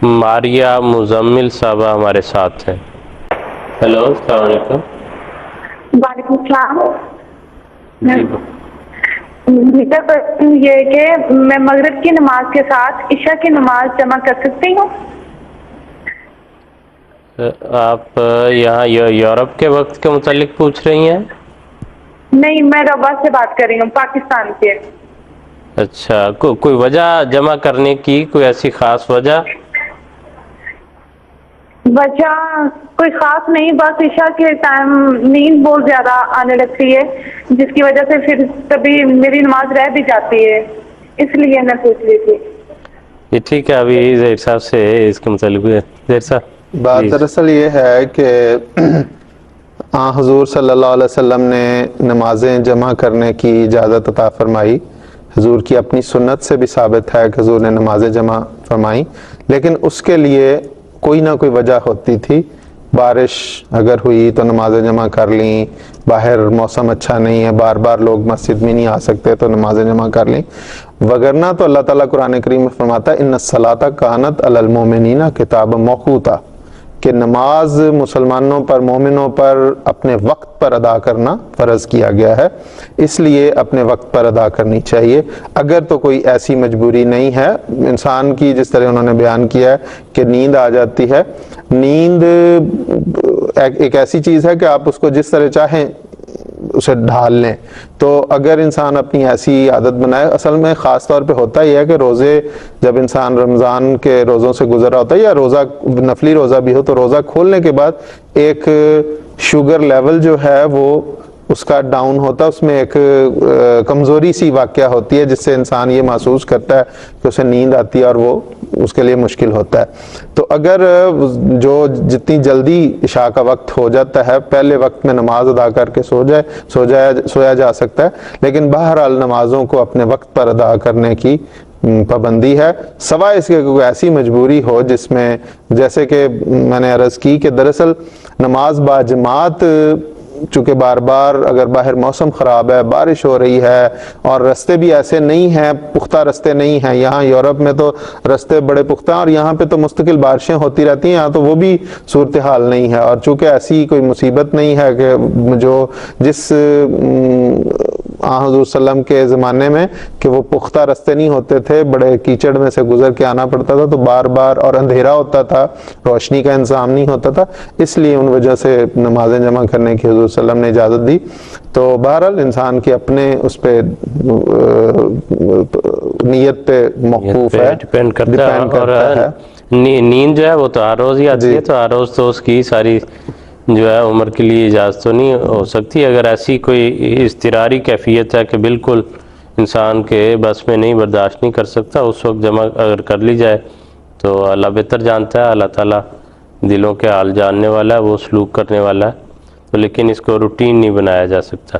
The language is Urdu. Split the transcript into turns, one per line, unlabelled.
ماریہ مزمل صاحبہ ہمارے ساتھ ہیں۔ ہیلو، السلام علیکم۔
وعلیکم السلام۔
جی
میرا کوشچن یہ ہے کہ میں مغرب کی نماز کے ساتھ عشاء کی نماز جمع کر سکتی ہوں؟
آپ یہاں یورپ کے وقت کے متعلق پوچھ رہی ہیں؟
نہیں، میں ربا سے بات کر رہی ہوں، پاکستان کے۔
اچھا، کوئی وجہ جمع کرنے کی، کوئی ایسی خاص وجہ؟
وجہ کوئی خاص نہیں، بس عشاء کے ٹائم نیند بہت زیادہ آنے لگتی ہے، جس کی وجہ سے پھر کبھی میری نماز رہ بھی جاتی ہے، اس لیے میں پوچھ رہی تھی۔
یہ ٹھیک ہے، ابھی زہیر صاحب سے اس کے متعلق زہیر صاحب
بات دراصل یہ ہے کہ حضور صلی اللہ علیہ وسلم نے نمازیں جمع کرنے کی اجازت عطا فرمائی۔ حضور کی اپنی سنت سے بھی ثابت ہے کہ حضور نے نمازیں جمع فرمائی، لیکن اس کے لیے کوئی نہ کوئی وجہ ہوتی تھی۔ بارش اگر ہوئی تو نمازیں جمع کر لیں، باہر موسم اچھا نہیں ہے، بار بار لوگ مسجد میں نہیں آ سکتے تو نمازیں جمع کر لیں، وگرنہ تو اللہ تعالیٰ قرآن کریم میں فرماتا ہے ان الصلاۃ کانت علی المؤمنین کتابا موقوتا، کہ نماز مسلمانوں پر، مومنوں پر اپنے وقت پر ادا کرنا فرض کیا گیا ہے، اس لیے اپنے وقت پر ادا کرنی چاہیے۔ اگر تو کوئی ایسی مجبوری نہیں ہے انسان کی، جس طرح انہوں نے بیان کیا ہے کہ نیند آ جاتی ہے، نیند ایک ایسی چیز ہے کہ آپ اس کو جس طرح چاہیں اسے ڈھال لیں، تو اگر انسان اپنی ایسی عادت بنائے، اصل میں خاص طور پہ ہوتا یہ ہے کہ روزے جب انسان رمضان کے روزوں سے گزرا ہوتا ہے یا روزہ نفلی روزہ بھی ہو، تو روزہ کھولنے کے بعد ایک شوگر لیول جو ہے وہ اس کا ڈاؤن ہوتا ہے، اس میں ایک کمزوری سی واقعہ ہوتی ہے جس سے انسان یہ محسوس کرتا ہے کہ اسے نیند آتی ہے اور وہ اس کے لیے مشکل ہوتا ہے۔ تو اگر جو جتنی جلدی عشاء کا وقت ہو جاتا ہے، پہلے وقت میں نماز ادا کر کے سویا جا سکتا ہے، لیکن بہرحال نمازوں کو اپنے وقت پر ادا کرنے کی پابندی ہے، سوائے اس کے کوئی ایسی مجبوری ہو جس میں، جیسے کہ میں نے عرض کی کہ دراصل نماز باجماعت چونکہ بار بار اگر باہر موسم خراب ہے، بارش ہو رہی ہے اور رستے بھی ایسے نہیں ہیں، پختہ رستے نہیں ہیں، یہاں یورپ میں تو رستے بڑے پختہ ہیں اور یہاں پہ تو مستقل بارشیں ہوتی رہتی ہیں، یہاں تو وہ بھی صورتحال نہیں ہے، اور چونکہ ایسی کوئی مصیبت نہیں ہے کہ جو جس حضور صلی اللہ علیہ وسلم کے زمانے میں کہ وہ پختہ رستے نہیں ہوتے تھے، بڑے کیچڑ میں سے گزر کے آنا پڑتا تھا، تو بار بار اور اندھیرا ہوتا تھا، روشنی کا انتظام نہیں ہوتا تھا، اس لیے ان وجہ سے نمازیں جمع کرنے کی حضور صلی اللہ علیہ وسلم نے اجازت دی۔ تو بہرحال انسان کے اپنے اس پہ نیت پہ موقوف ہے،
ڈیپینڈ کرتا ہے۔ نیند جو ہے وہ تو ہر روز ہی آتی ہے، تو ہر روز تو اس کی ساری جو ہے عمر کے لیے اجازت تو نہیں ہو سکتی۔ اگر ایسی کوئی اضطراری کیفیت ہے کہ بالکل انسان کے بس میں نہیں، برداشت نہیں کر سکتا، اس وقت جمع اگر کر لی جائے تو اللہ بہتر جانتا ہے، اللہ تعالیٰ دلوں کے حال جاننے والا ہے، وہ سلوک کرنے والا ہے، تو لیکن اس کو روٹین نہیں بنایا جا سکتا۔